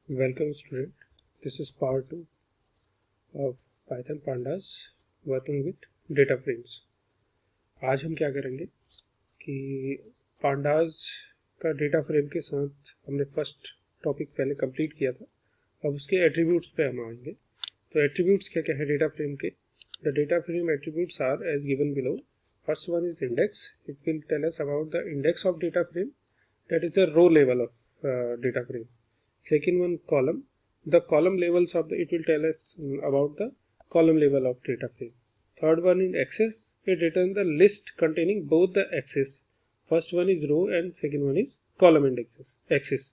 Welcome student. This is part 2 of Python Pandas working with data frames. आज हम क्या करेंगे कि pandas का data frame के साथ हमने फर्स्ट टॉपिक पहले कंप्लीट किया था, अब उसके एट्रीब्यूट्स पे हम आएंगे। तो एट्रीब्यूट्स क्या क्या है डेटा फ्रेम के? The data frame attributes are as given below. First one is index. It will tell us about the index of data frame, that is the row level of data frame. Second one, column. The column levels of it will tell us about the column level of data frame. Third one is axis. It returns the list containing both the axis. First one is row and second one is column indexes axis.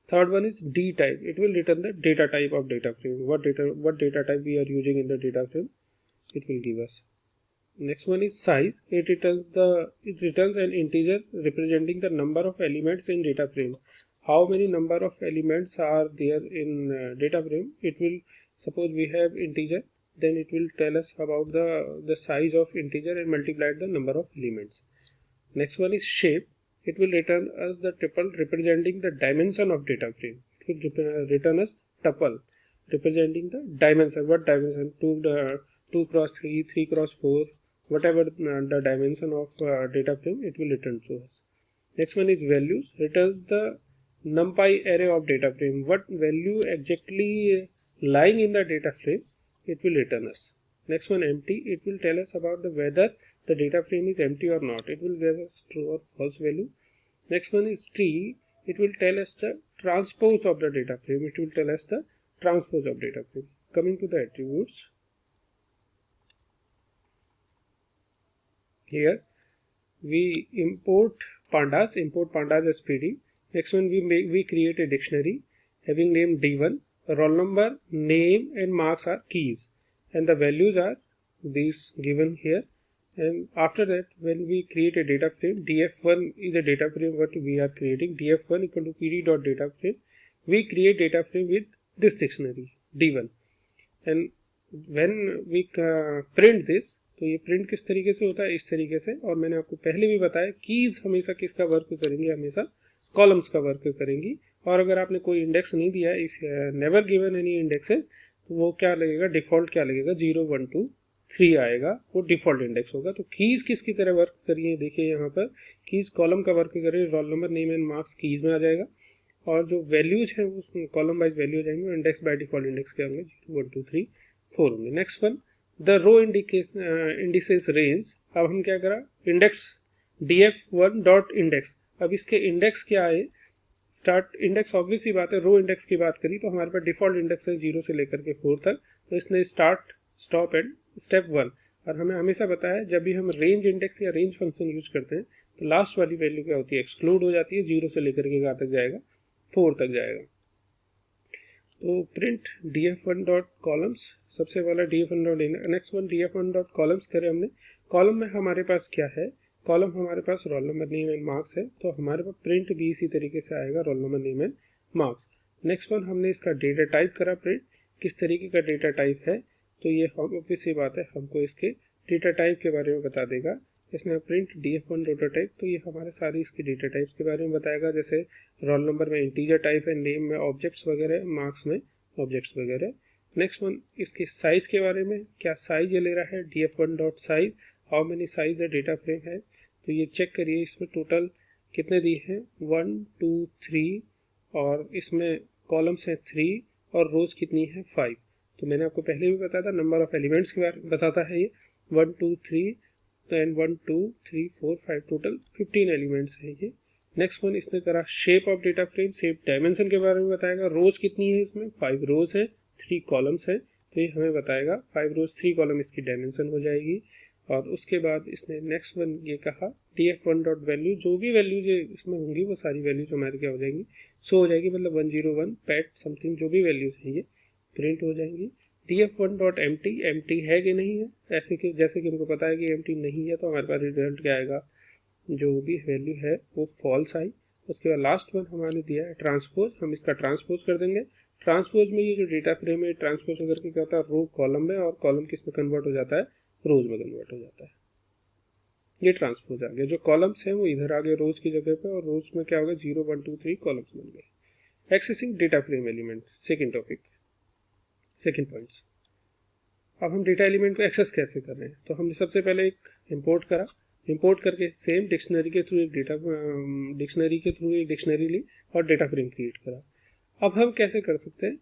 Third one is D type. It will return the data type of data frame. What data type we are using in the data frame, it will give us. Next one is size. It returns an integer representing the number of elements in data frame. How many number of elements are there in data frame? It will, suppose we have integer, then it will tell us about the size of integer and multiply the number of elements. Next one is shape. It will return us the tuple representing the dimension of data frame. It will return us tuple representing the dimension. What dimension? 2 cross 3, 3 cross 4, whatever the dimension of data frame, it will return to us. Next one is values. Returns the numpy array of data frame. What value exactly lying in the data frame, it will return us. Next one, empty. It will tell us about the whether the data frame is empty or not. It will give us true or false value. Next one is tree. It will tell us the transpose of the data frame. It will tell us the transpose of data frame. Coming to the attributes. Here we import pandas as PD. Next one, we create a dictionary having name D1. Roll number, name and marks are keys, and the values are these given here. And after that, when we create a data frame, df1 is a data frame what we are creating. df1 equal to pd.data frame. We create data frame with this dictionary D1, and when we print this, तो ये print किस तरीके से होता है? इस तरीके से। और मैंने आपको पहले भी बताया, कीज हमेशा किसका वर्क करेंगी? हमेशा कॉलम्स का वर्क करेंगी। और अगर आपने कोई इंडेक्स नहीं दिया, if never given any indexes, तो वो क्या लगेगा? डिफॉल्ट क्या लगेगा? 0 1 2 3 आएगा, वो डिफॉल्ट इंडेक्स होगा। तो कीज किसकी तरह वर्क करिए? देखिए यहाँ पर कीज कॉलम का वर्क करिए। Roll number, name and marks keys में आ जाएगा, और जो वैल्यूज हैं वो कॉलम वाइज वैल्यू जाएंगे। इंडेक्स बाय डिफॉल्ट इंडेक्स क्या होंगे? 0 1 2 3 4 होंगे। Next one, the row indices range. अब हम क्या करा? Index df1 dot index. अब इसके इंडेक्स क्या है? स्टार्ट इंडेक्स, ऑब्वियस ही बात है। रो इंडेक्स की बात करी तो हमारे पास डिफॉल्ट इंडेक्स है 0 से लेकर के 4 तक। तो इसने स्टार्ट, स्टॉप एंड स्टेप 1। और हमें हमेशा बताया जब भी हम रेंज इंडेक्स या रेंज फंक्शन यूज करते हैं तो लास्ट वाली वैल्यू क्या होती है? एक्सक्लूड हो जाती है। 0 से लेकर के कहाँ तक जाएगा? 4 तक जाएगा। तो प्रिंट df1 डॉट कॉलम्स, सबसे पहला df1 dot, next one df1 dot columns करे हमने। कॉलम में हमारे पास क्या है? कॉलम हमारे पास roll number, name and marks है, तो हमारे पास प्रिंट भी इसी तरीके से आएगा, role number, name and marks. Next one, हमने इसका डेटा टाइप करा प्रिंट, किस तरीके का डेटा टाइप है? तो ये ऑब्वियस सी बात है, हमको इसके डेटा टाइप के बारे में बता देगा। इसमें प्रिंट df1 डेटा टाइप, तो ये हमारे सारी इसकी डेटा टाइप्स के बारे में बताएगा। जैसे रोल नंबर में इंटीजर टाइप है, नेम में ऑब्जेक्ट्स वगैरह, मार्क्स में ऑब्जेक्ट्स वगैरह। नेक्स्ट वन, इसके साइज के बारे में, क्या साइज ये ले रहा है? df1 dot size, how many size है डेटा फ्रेम है। तो ये चेक करिए, इसमें टोटल कितने दिए हैं? 1 2 3, और इसमें कॉलम्स हैं 3 और रोज कितनी है? 5। तो मैंने आपको पहले भी बताया था, नंबर ऑफ एलिमेंट्स के बारे में बताता है ये। 1 2 3 एंड 1 2 3 4 5, टोटल 15 एलिमेंट्स हैं ये। नेक्स्ट वन, इसने करा shape of data frame, shape dimension के बारे में बताएगा। रोज कितनी है? इसमें 5 रोज है, 3 कॉलम्स है, तो ये हमें बताएगा 5 रोज 3 कॉलम इसकी डायमेंशन हो जाएगी। और उसके बाद इसने नेक्स्ट वन ये कहा df1 डॉट वैल्यू, जो भी वैल्यूज इसमें होंगी वो सारी वैल्यूज हमारी क्या हो जाएंगी? शो हो जाएगी, मतलब 101 पैट समथिंग जो भी वैल्यूज हैं ये प्रिंट हो जाएंगी। df1 डॉट एम्प्टी, एम्प्टी है कि नहीं है? ऐसे कि जैसे कि हमको पता है कि एम्प्टी नहीं है, तो हमारे पास रिजल्ट क्या आएगा? जो भी वैल्यू है वो फॉल्स आई। उसके बाद लास्ट वन हमारे दिया है ट्रांसपोज, हम इसका ट्रांसपोज कर देंगे। ट्रांसपोज में ये जो डेटा फ्रेम है ट्रांसपोज करके क्या होता है? रो कॉलम में, और कॉलम किस में कन्वर्ट हो जाता है? रोज में कन्वर्ट हो जाता है। ये ट्रांसपोज आ गया। जो कॉलम्स हैं वो इधर आ गए रोज की जगह पे, और रोज में क्या होगा? 0 1 2 3 कॉलम्स बन गए। Accessing data frame element, second topic, second points. अब हम डेटा एलिमेंट को एक्सेस कैसे कर रहे हैं, तो हमने सबसे पहले एक इंपोर्ट करा, इंपोर्ट करके सेम डिक्शनरी के थ्रू एक डिक्शनरी ली और डेटा फ्रेम क्रिएट करा। अब हम कैसे कर सकते हैं,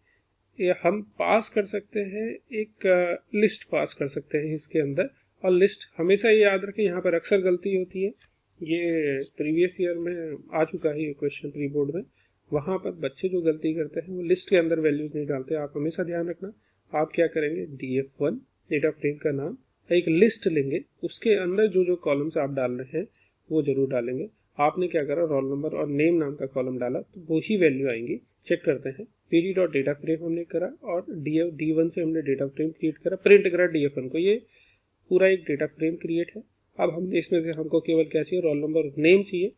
ये हम पास कर सकते हैं, एक लिस्ट पास कर सकते हैं इसके अंदर। और लिस्ट हमेशा ये याद रखें, यहाँ पर अक्सर गलती होती है, ये प्रीवियस ईयर में आ चुका है ये क्वेश्चन प्री बोर्ड में, वहाँ पर बच्चे जो गलती करते हैं वो लिस्ट के अंदर वैल्यूज नहीं डालते। आप हमेशा ध्यान रखना, आप क्या करेंगे, df1 डेटा फ्रेम का नाम, एक लिस्ट लेंगे, उसके अंदर जो जो कॉलम्स आप डाल रहे हैं वो जरूर डालेंगे। आपने क्या करा, रोल नंबर और नेम नाम का कॉलम डाला तो वो ही वैल्यू आएंगी। चेक करते हैं, pd डॉट डेटा फ्रेम हमने करा और d1 से हमने डेटा फ्रेम क्रिएट करा, प्रिंट करा df1 को, ये पूरा एक डेटा फ्रेम क्रिएट है। अब हमने इसमें से हमको केवल क्या चाहिए, रोल नंबर और नेम चाहिए।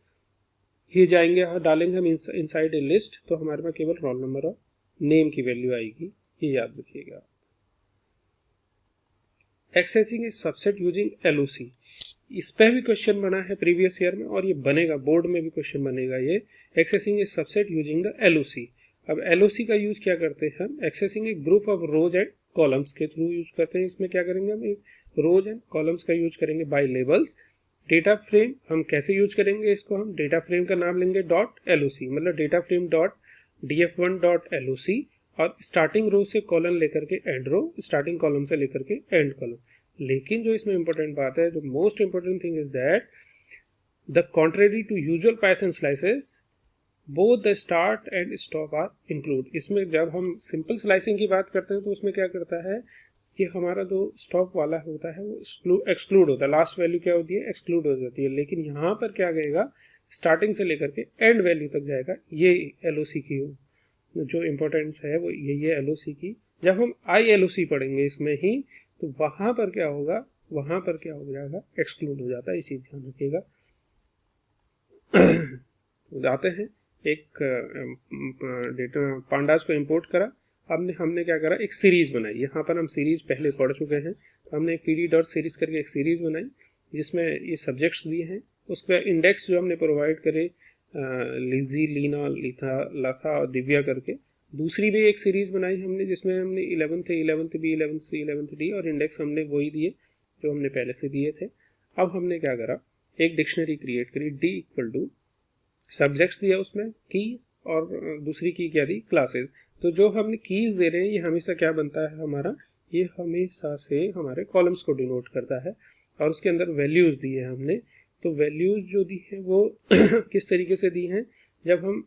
ये जाएंगे, डालेंगे हम इनसाइड ए लिस्ट, तो हमारे पास केवल रोल नंबर और नेम की वैल्यू आएगी, ये याद रखिएगा। एक्सेसिंग ए सबसेट यूजिंग LOC, इस पे भी क्वेश्चन बना है प्रीवियस ईयर में और ये बनेगा, बोर्ड में भी क्वेश्चन बनेगा ये, accessing A subset using the LOC। अब LOC का यूज क्या करते हैं हम, accessing A group of rose and columns के थ्रू यूज करते हैं। इसमें क्या करेंगे हम, एक रोज एंड कॉलम्स का यूज करेंगे बाय लेबल्स। डेटा फ्रेम हम कैसे यूज करेंगे, इसको हम डेटा फ्रेम का नाम लेंगे .LOC, मतलब डेटा फ्रेम .df1.LOC, और स्टार्टिंग रो से कॉलम लेकर के एंड रो, स्टार्टिंग कॉलम से लेकर के एंड कॉलम। लेकिन जो इसमें इंपॉर्टेंट बात है, जो most important thing is that the contrary to usual Python slices both the start and stop are include. इसमें जब हम सिंपल स्लाइसिंग की बात करते हैं तो उसमें क्या करता है कि हमारा जो स्टॉप वाला होता है वो एक्सक्लूड होता है, लास्ट वैल्यू क्या होती है, एक्सक्लूड हो जाती है। लेकिन यहाँ पर क्या गएगा, स्टार्टिंग से लेकर के एंड वैल्यू तक जाएगा। ये LOC की जो इम्पोर्टेंस है वो यही है LOC की। जब हम ILOC पढ़ेंगे इसमें ही, तो वहां पर क्या होगा, वहां पर क्या हो जाएगा, एक्सक्लूड हो जाता है, इसी ध्यान रखिएगा। जाते हैं, एक डेटा पांडास को इंपोर्ट करा, हमने क्या करा, एक सीरीज बनाई। यहाँ पर हम सीरीज पहले पढ़ चुके हैं, तो हमने pd डॉट सीरीज करके एक सीरीज बनाई जिसमें ये सब्जेक्ट्स दिए हैं, उसका इंडेक्स जो हमने प्रोवाइड करे, लिजी, लीना, लिथा, लथा और दिव्या करके। दूसरी भी एक सीरीज बनाई हमने जिसमें हमने 11th B, 11th C, 11th D और इंडेक्स हमने वही दिए जो हमने पहले से दिए थे। अब हमने क्या करा, एक डिक्शनरी क्रिएट करी, D इक्वल टू सब्जेक्ट्स दिया, उसमें की, और दूसरी की क्या दी, क्लासेस। तो जो हमने कीज दे रहे हैं ये हमेशा क्या बनता है हमारा, ये हमेशा से हमारे कॉलम्स को डिनोट करता है। और उसके अंदर वैल्यूज दी है हमने, तो वैल्यूज जो दी है वो किस तरीके से दी हैं, जब हम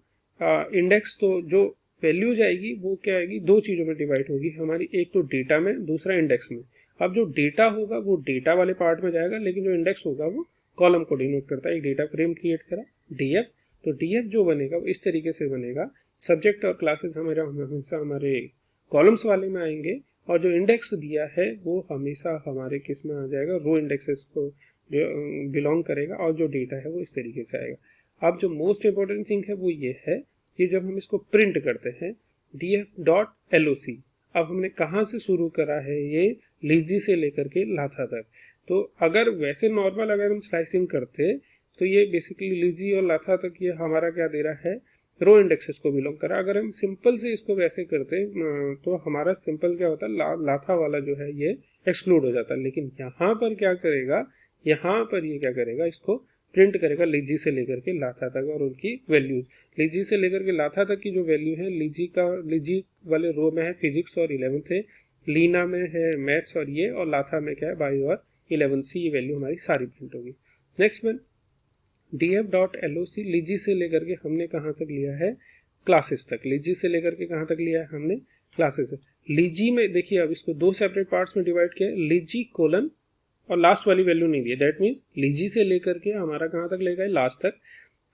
इंडेक्स, तो जो वैल्यूज आएगी वो क्या आएगी, दो चीज़ों में डिवाइड होगी हमारी, एक तो डेटा में, दूसरा इंडेक्स में। अब जो डेटा होगा वो डेटा वाले पार्ट में जाएगा, लेकिन जो इंडेक्स होगा वो कॉलम को डिनोट करता है। एक डेटा फ्रेम क्रिएट करा DF, तो DF जो बनेगा वो इस तरीके से बनेगा, सब्जेक्ट और क्लासेस हमेशा हमारे कॉलम्स वाले में आएंगे, और जो इंडेक्स दिया है वो हमेशा हमारे किस में आ जाएगा, रो इंडेक्सेस को बिलोंग करेगा, और जो डेटा है वो इस तरीके से आएगा। अब जो मोस्ट इंपॉर्टेंट थिंग है वो ये है कि जब हम इसको प्रिंट करते हैं df.LOC, अब हमने कहाँ से शुरू करा है, ये लीजी से लेकर के लाथा तक। तो अगर वैसे नॉर्मल अगर हम स्लाइसिंग करते तो ये बेसिकली लीजी और लाथा तक ये हमारा क्या दे रहा है, रो इंडेक्सेस को बिलोंग करा। अगर हम सिंपल से इसको वैसे करते तो हमारा सिंपल क्या होता, लाथा वाला जो है ये एक्सक्लूड हो जाता। लेकिन यहाँ पर क्या करेगा, यहाँ पर ये क्या करेगा, इसको प्रिंट करेगा लीजी से लेकर के लाथा तक और उनकी वैल्यूज। लीजी से लेकर के लाथा तक की जो वैल्यू है, लीजी वाले रो में है फिजिक्स और 11th है, लीना में है मैथ्स और ये, और लाथा में क्या है, बायो और 11th। ये वैल्यू हमारी सारी प्रिंट होगी। नेक्स्ट वन df.LOC, लीजी से लेकर के हमने कहाँ तक लिया है, क्लासेस तक। लीजी से लेकर के कहाँ तक लिया है हमने, क्लासेस। लीजी में देखिए, अब इसको दो सेपरेट पार्ट्स में डिवाइड किया, लीजी कोलन और लास्ट वाली वैल्यू नहीं दी, दैट मीन्स लीजी से लेकर के हमारा कहाँ तक लेगा, लास्ट तक।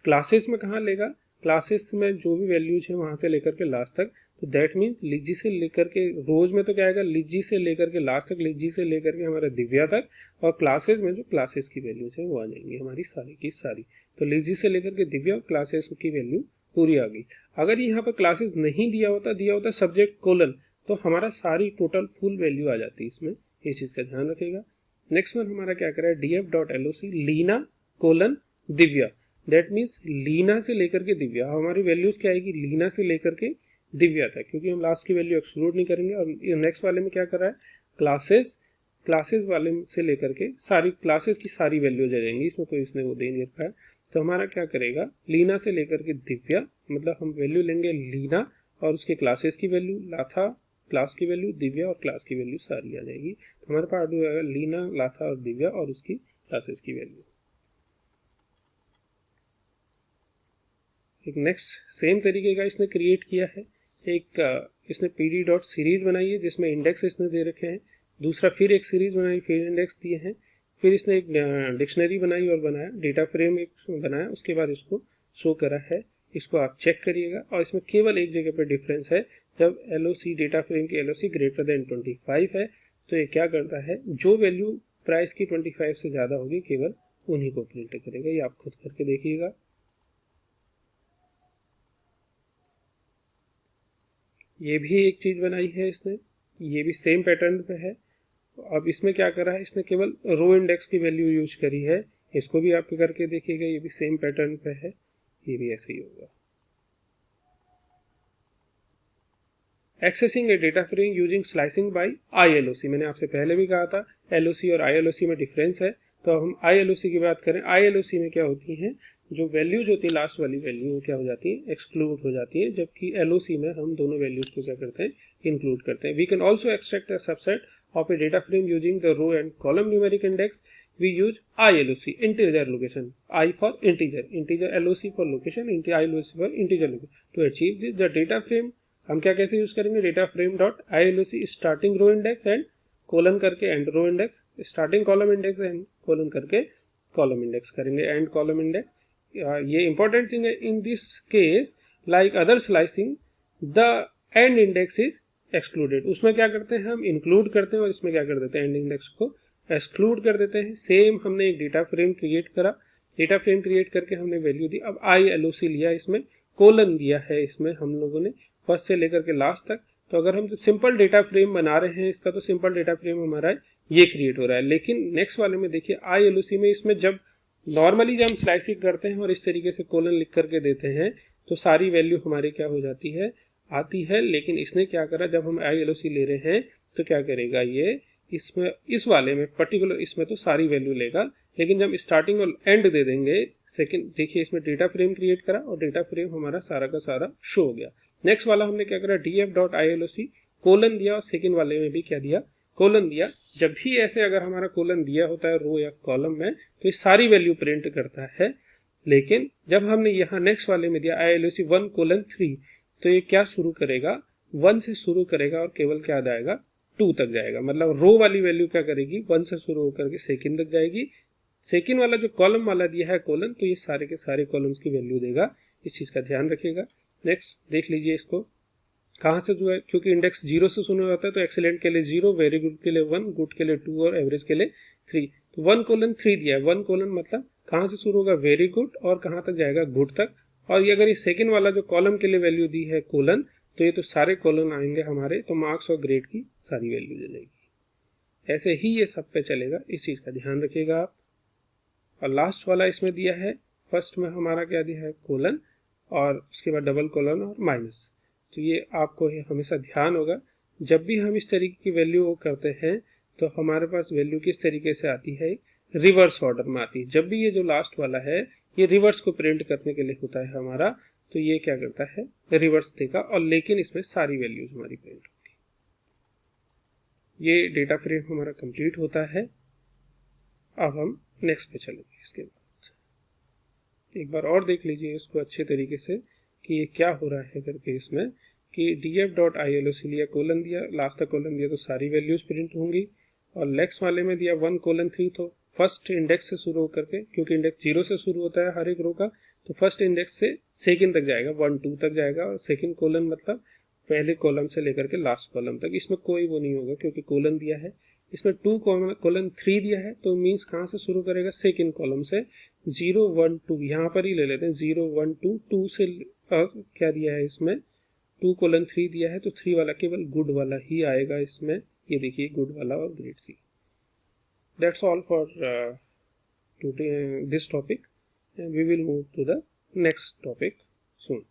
क्लासेस में कहाँ लेगा, क्लासेस में जो भी वैल्यूज है वहां से लेकर के लास्ट तक। तो दैट मीन्स लीजी से लेकर के, रोज में तो क्या आएगा, लीजी से लेकर के लास्ट तक, लीजी से लेकर के हमारा दिव्या तक, और क्लासेस में जो क्लासेस की वैल्यूज है वो आ जाएंगी हमारी सारी की सारी। तो लीजी से लेकर के दिव्या और क्लासेस की वैल्यू पूरी आ गई। अगर यहाँ पर क्लासेस नहीं दिया होता सब्जेक्ट कोलन, तो हमारा सारी टोटल फुल वैल्यू आ जाती है इसमें, इस चीज का ध्यान रखेगा। नेक्स्ट वन हमारा क्या करा है, df.LOC Leena colon Divya. That means Leena से लेकर के दिव्या, हमारी वैल्यूज क्या आएगी, लीना से लेकर के दिव्या तक, क्योंकि हम लास्ट की वैल्यू एक्सक्लूड नहीं करेंगे। और नेक्स्ट वाले में क्या कर रहा है, क्लासेस वाले से लेकर के सारी क्लासेस की सारी वैल्यू जाएंगी, इसमें कोई इसने वो दे नहीं रखा है। तो हमारा क्या करेगा, लीना से लेकर के दिव्या, मतलब हम वैल्यू लेंगे लीना और उसके क्लासेस की वैल्यू, लाथा क्लास की वैल्यू, दिव्या और क्लास की वैल्यू सारी आ जाएगी। तो हमारे पास हो जाएगा लीना, लाथा और दिव्या और उसकी क्लासेस की वैल्यू। एक नेक्स्ट सेम तरीके का इसने क्रिएट किया है, एक इसने पीडी डॉट सीरीज बनाई है जिसमें इंडेक्स इसने दे रखे हैं, दूसरा फिर एक सीरीज बनाई, फिर इंडेक्स दिए हैं, फिर इसने एक डिक्शनरी बनाई और बनाया, डेटा फ्रेम एक बनाया, उसके बाद इसको शो करा है। इसको आप चेक करिएगा और इसमें केवल एक जगह पर डिफरेंस है, जब एलओसी डेटा फ्रेम की एलओसी ग्रेटर देन 25 है तो ये क्या करता है, जो वैल्यू प्राइस की 25 से ज़्यादा होगी केवल उन्हीं को प्रिंट करेगा। ये आप खुद करके देखिएगा। ये भी एक चीज़ बनाई है इसने, ये भी सेम पैटर्न पे है। अब इसमें क्या करा है, इसने केवल रो इंडेक्स की वैल्यू यूज करी है, इसको भी आप करके देखिएगा, ये भी सेम पैटर्न पे है, ये भी ऐसे ही होगा। Accessing a data frame using slicing by ILOC, मैंने आपसे पहले भी कहा था LOC और ILOC में डिफरेंस है। तो हम ILOC की बात करें, ILOC में क्या होती है, जो वैल्यूज होती है लास्ट वाली वैल्यू वो क्या हो जाती है, एक्सक्लूड हो जाती है, जबकि LOC में हम दोनों वैल्यूज को क्या करते हैं, इंक्लूड करते हैं। We can also extract a subset of a data frame using the row and column numeric index. We use ILOC, integer location, I for integer, LOC for location, ILOC for integer location. To achieve this the data frame हम क्या कैसे use करेंगे, data frame dot ILOC starting row index and colon करके end row index, starting column index and colon करके column index करेंगे, and column index. ये important thing है in this case, like other slicing the end index is excluded. उसमें क्या करते हैं, हम इंक्लूड करते हैं और इसमें क्या कर देते हैं, एंड इंडेक्स को एक्सक्लूड कर देते हैं। सेम हमने एक डेटा फ्रेम क्रिएट करा, डेटा फ्रेम क्रिएट करके हमने वैल्यू दी, अब ILOC लिया, इसमें कोलन दिया है, इसमें हम लोगों ने फर्स्ट से लेकर के लास्ट तक। तो अगर हम सिंपल डेटा फ्रेम बना रहे हैं इसका, तो सिंपल डेटा फ्रेम हमारा ये क्रिएट हो रहा है। लेकिन नेक्स्ट वाले में देखिए ILOC में, इसमें जब नॉर्मली जब हम स्लाइसिंग करते हैं और इस तरीके से कोलन लिख करके देते हैं तो सारी वैल्यू हमारी क्या हो जाती है, आती है। लेकिन इसने क्या करा, जब हम ILOC ले रहे हैं तो क्या करेगा, ये इसमें इस वाले में पर्टिकुलर इसमें तो सारी वैल्यू लेगा, लेकिन जब स्टार्टिंग और एंड दे देंगे, सेकंड देखिए इसमें डेटा फ्रेम क्रिएट करा और डेटा फ्रेम हमारा सारा का सारा शो हो गया। नेक्स्ट वाला हमने क्या करा, df.ILOC कोलन दिया और सेकंड वाले में भी क्या दिया, कोलन दिया। जब भी ऐसे अगर हमारा कोलन दिया होता है रो या कॉलम में तो ये सारी वैल्यू प्रिंट करता है। लेकिन जब हमने यहाँ नेक्स्ट वाले में दिया ILOC 1:3 तो ये क्या शुरू करेगा, 1 से शुरू करेगा और केवल क्या जाएगा, 2 तक जाएगा। मतलब रो वाली वैल्यू क्या करेगी, 1 से शुरू होकर के सेकंड तक जाएगी। सेकंड वाला जो कॉलम वाला दिया है कोलन, तो ये सारे के सारे कॉलम्स की वैल्यू देगा, इस चीज का ध्यान रखिएगा। नेक्स्ट देख लीजिए इसको, कहाँ से जो है, क्योंकि इंडेक्स 0 से शुरू होता है तो एक्सीलेंट के लिए 0, वेरी गुड के लिए 1, गुड के लिए 2 और एवरेज के लिए 3। तो 1:3 दिया है, 1 कोलन मतलब कहाँ से शुरू होगा, वेरी गुड, और कहाँ तक जाएगा, गुड तक। और ये अगर ये सेकंड वाला जो कॉलम के लिए वैल्यू दी है कोलन, तो ये तो सारे कॉलम आएंगे हमारे, तो मार्क्स और ग्रेड की सारी वैल्यू दे देगी। ऐसे ही ये सब पे चलेगा, इस चीज का ध्यान रखिएगा आप। और लास्ट वाला इसमें दिया है, फर्स्ट में हमारा क्या दिया है, कोलन, और उसके बाद डबल कोलन और माइनस। तो ये आपको हमेशा ध्यान होगा, जब भी हम इस तरीके की वैल्यू करते हैं तो हमारे पास वैल्यू किस तरीके से आती है, रिवर्स ऑर्डर में आती है। जब भी ये जो लास्ट वाला है ये रिवर्स को प्रिंट करने के लिए होता है हमारा, तो ये क्या करता है, रिवर्स देगा, और लेकिन इसमें सारी वैल्यूज हमारी प्रिंट होगी। ये डेटा फ्रेम हमारा कंप्लीट होता है। अब हम नेक्स्ट पे चलेंगे। इसके बाद एक बार और देख लीजिए इसको अच्छे तरीके से कि ये क्या हो रहा है करके, इसमें कि df.ILOC लिया, कोलन दिया, लास्ट तक कोलन दिया तो सारी वैल्यूज प्रिंट होंगी। और नेक्स्ट वाले में दिया 1:3, तो फर्स्ट इंडेक्स से शुरू होकर के, क्योंकि इंडेक्स 0 से शुरू होता है हर एक रो का, तो फर्स्ट इंडेक्स से सेकंड तक जाएगा, 1-2 तक जाएगा। और सेकंड कोलन मतलब पहले कॉलम से लेकर के लास्ट कॉलम तक, इसमें कोई वो नहीं होगा क्योंकि कोलन दिया है। इसमें 2:3 दिया है तो मीन्स कहाँ से शुरू करेगा, सेकंड कॉलम से, 0-1-2 यहाँ पर ही ले लेते हैं, 0-1-2, 2 से क्या दिया है इसमें, 2:3 दिया है तो 3 वाला केवल गुड वाला ही आएगा इसमें। ये देखिए गुड वाला और grade C. That's all for this topic and we will move to the next topic soon.